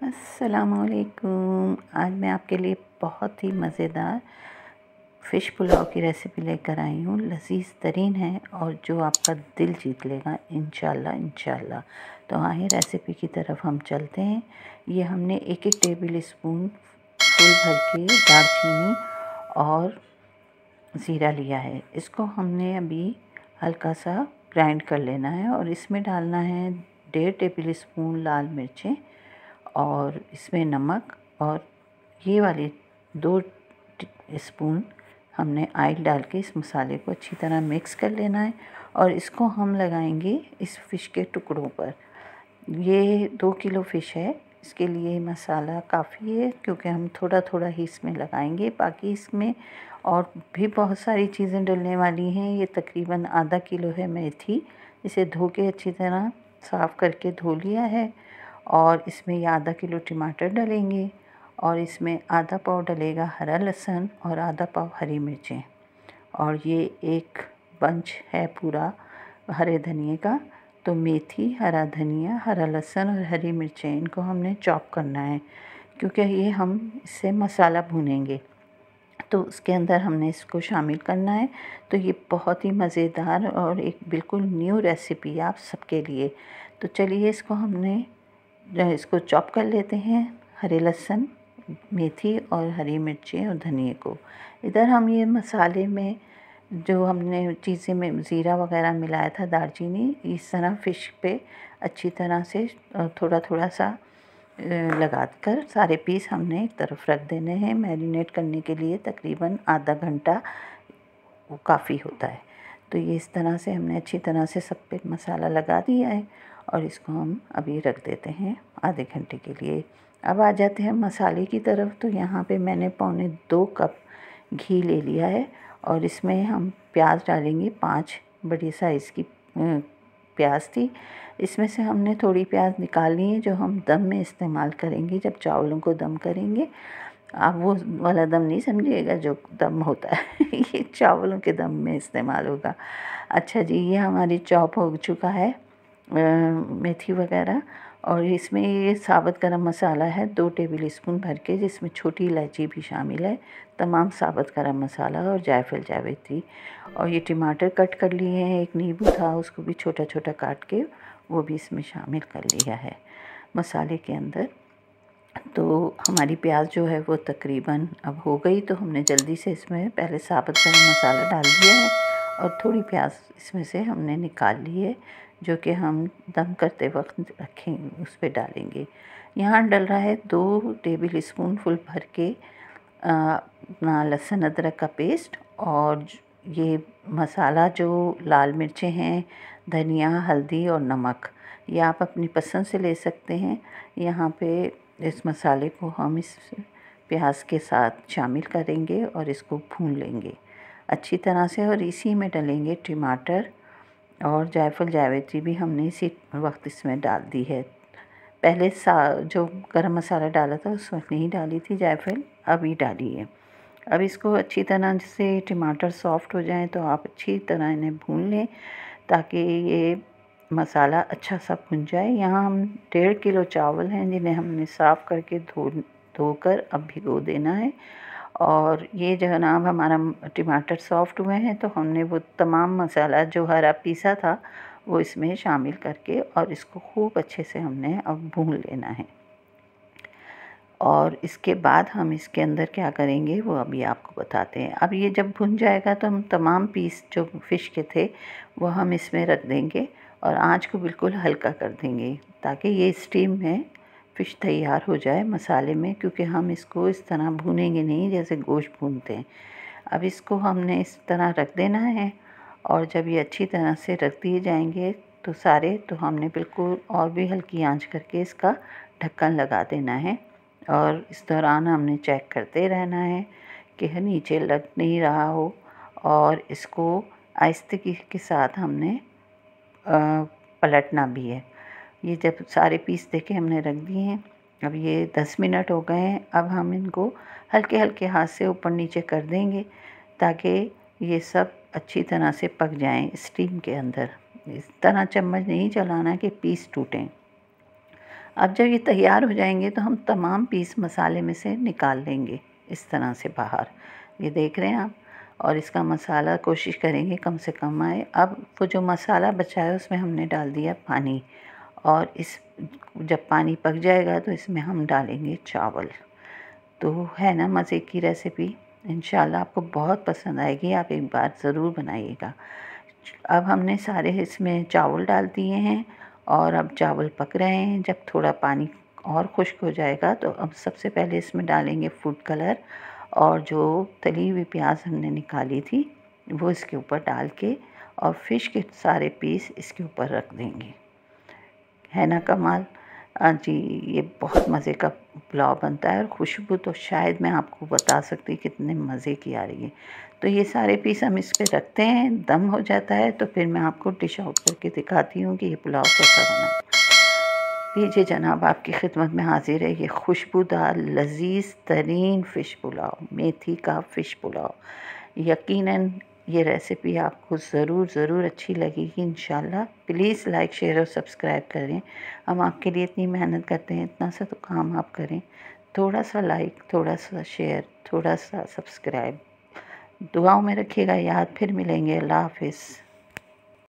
अस्सलामुअलैकुम। आज मैं आपके लिए बहुत ही मज़ेदार फ़िश पुलाव की रेसिपी लेकर आई हूँ। लज़ीज़ तरीन है और जो आपका दिल जीत लेगा इंशाल्लाह इंशाल्लाह। तो आइए रेसिपी की तरफ हम चलते हैं। ये हमने एक एक टेबल स्पून फुल भर के दालचीनी और ज़ीरा लिया है। इसको हमने अभी हल्का सा ग्राइंड कर लेना है और इसमें डालना है 1.5 टेबल स्पून लाल मिर्चें और इसमें नमक और ये वाले 2 स्पून हमने ऑयल डाल के इस मसाले को अच्छी तरह मिक्स कर लेना है और इसको हम लगाएंगे इस फ़िश के टुकड़ों पर। ये 2 किलो फ़िश है, इसके लिए मसाला काफ़ी है क्योंकि हम थोड़ा थोड़ा ही इसमें लगाएंगे। बाकी इसमें और भी बहुत सारी चीज़ें डलने वाली हैं। ये तकरीबन आधा किलो है मेथी, इसे धो के अच्छी तरह साफ़ करके धो लिया है और इसमें ये आधा किलो टमाटर डलेंगे और इसमें आधा पाव डलेगा हरा लहसुन और आधा पाव हरी मिर्चें और ये एक बंच है पूरा हरे धनिए का। तो मेथी, हरा धनिया, हरा लहसुन और हरी मिर्चें इनको हमने चॉप करना है क्योंकि ये हम इससे मसाला भूनेंगे तो उसके अंदर हमने इसको शामिल करना है। तो ये बहुत ही मज़ेदार और एक बिल्कुल न्यू रेसिपी आप सबके लिए। तो चलिए इसको चॉप कर लेते हैं, हरे लहसुन, मेथी और हरी मिर्चें और धनिए को। इधर हम ये मसाले में जो हमने चीज़ें में ज़ीरा वगैरह मिलाया था, दालचीनी, इस तरह फ़िश पे अच्छी तरह से थोड़ा थोड़ा सा लगा कर सारे पीस हमने एक तरफ रख देने हैं। मैरिनेट करने के लिए तकरीबन आधा घंटा वो काफ़ी होता है। तो ये इस तरह से हमने अच्छी तरह से सब पे मसाला लगा दिया है और इसको हम अभी रख देते हैं आधे घंटे के लिए। अब आ जाते हैं मसाले की तरफ। तो यहाँ पे मैंने 2.25 कप घी ले लिया है और इसमें हम प्याज डालेंगे। 5 बड़ी साइज़ की प्याज थी। इसमें से हमने थोड़ी प्याज निकाल ली है जो हम दम में इस्तेमाल करेंगे जब चावलों को दम करेंगे। आप वो वाला दम नहीं समझिएगा जो दम होता है ये चावलों के दम में इस्तेमाल होगा। अच्छा जी, ये हमारी चॉप हो चुका है मेथी वगैरह और इसमें ये साबुत गरम मसाला है 2 टेबल स्पून भर के, जिसमें छोटी इलायची भी शामिल है, तमाम साबुत गरम मसाला और जायफल जावित्री। और ये टमाटर कट कर लिए हैं, एक नींबू था उसको भी छोटा छोटा काट के वो भी इसमें शामिल कर लिया है मसाले के अंदर। तो हमारी प्याज जो है वो तकरीबन अब हो गई। तो हमने जल्दी से इसमें पहले साबुत गरम मसाला डाल दिया है और थोड़ी प्याज इसमें से हमने निकाल ली है जो कि हम दम करते वक्त रखेंगे, उस पर डालेंगे। यहाँ डल रहा है 2 टेबल स्पून फुल भर के अपना लहसुन अदरक का पेस्ट और ये मसाला जो लाल मिर्चें हैं, धनिया, हल्दी और नमक, ये आप अपनी पसंद से ले सकते हैं। यहाँ पे इस मसाले को हम इस प्याज के साथ शामिल करेंगे और इसको भून लेंगे अच्छी तरह से और इसी में डलेंगे टमाटर और जायफल जावित्री भी हमने इसी वक्त इसमें डाल दी है। पहले जो गरम मसाला डाला था उस वक्त नहीं डाली थी जायफल, अभी डाली है। अब इसको अच्छी तरह से टमाटर सॉफ्ट हो जाएं तो आप अच्छी तरह इन्हें भून लें ताकि ये मसाला अच्छा सा भुन जाए। यहाँ हम 1.5 किलो चावल हैं जिन्हें हमने साफ़ करके धोकर अब भिगो देना है। और ये जनाब हमारा टमाटर सॉफ्ट हुए हैं तो हमने वो तमाम मसाला जो हरा पीसा था वो इसमें शामिल करके और इसको खूब अच्छे से हमने अब भून लेना है। और इसके बाद हम इसके अंदर क्या करेंगे वो अभी आपको बताते हैं। अब ये जब भुन जाएगा तो हम तमाम पीस जो फ़िश के थे वो हम इसमें रख देंगे और आंच को बिल्कुल हल्का कर देंगे ताकि ये स्टीम में फ़िश तैयार हो जाए मसाले में, क्योंकि हम इसको इस तरह भूनेंगे नहीं जैसे गोश्त भूनते हैं। अब इसको हमने इस तरह रख देना है और जब ये अच्छी तरह से रख दिए जाएंगे तो सारे, तो हमने बिल्कुल और भी हल्की आंच करके इसका ढक्कन लगा देना है और इस दौरान हमने चेक करते रहना है कि नीचे लग नहीं रहा हो और इसको आहिस्ते के साथ हमने पलटना भी है। ये जब सारे पीस देके हमने रख दिए हैं, अब ये 10 मिनट हो गए हैं। अब हम इनको हल्के हल्के हाथ से ऊपर नीचे कर देंगे ताकि ये सब अच्छी तरह से पक जाएं स्टीम के अंदर। इस तरह चम्मच नहीं चलाना कि पीस टूटें। अब जब ये तैयार हो जाएंगे तो हम तमाम पीस मसाले में से निकाल लेंगे इस तरह से बाहर। ये देख रहे हैं आप। और इसका मसाला कोशिश करेंगे कम से कम आए। अब वो जो मसाला बचा है उसमें हमने डाल दिया पानी, और इस जब पानी पक जाएगा तो इसमें हम डालेंगे चावल। तो है ना मज़े की रेसिपी, इंशाल्लाह आपको बहुत पसंद आएगी, आप एक बार ज़रूर बनाइएगा। अब हमने सारे इसमें चावल डाल दिए हैं और अब चावल पक रहे हैं। जब थोड़ा पानी और खुश्क हो जाएगा तो अब सबसे पहले इसमें डालेंगे फूड कलर, और जो तली हुई प्याज हमने निकाली थी वो इसके ऊपर डाल के और फ़िश के सारे पीस इसके ऊपर रख देंगे। है ना कमाल। जी, ये बहुत मज़े का पुलाव बनता है और खुशबू तो शायद मैं आपको बता सकती कितने मज़े की आ रही है। तो ये सारे पीस हम इस पे रखते हैं, दम हो जाता है तो फिर मैं आपको डिश आउट करके दिखाती हूँ कि ये पुलाव कैसा बना है। लीजिए जनाब, आपकी खिदमत में हाजिर है ये खुशबूदार लज़ीज़ तरीन फ़िश पुलाव, मेथी का फ़िश पुलाव। यकीनन ये रेसिपी आपको ज़रूर अच्छी लगेगी इंशाल्लाह। प्लीज़ लाइक शेयर और सब्सक्राइब करें। हम आपके लिए इतनी मेहनत करते हैं, इतना सा तो काम आप करें। थोड़ा सा लाइक, थोड़ा सा शेयर, थोड़ा सा सब्सक्राइब। दुआओं में रखिएगा याद। फिर मिलेंगे। अल्लाह हाफ़िज़।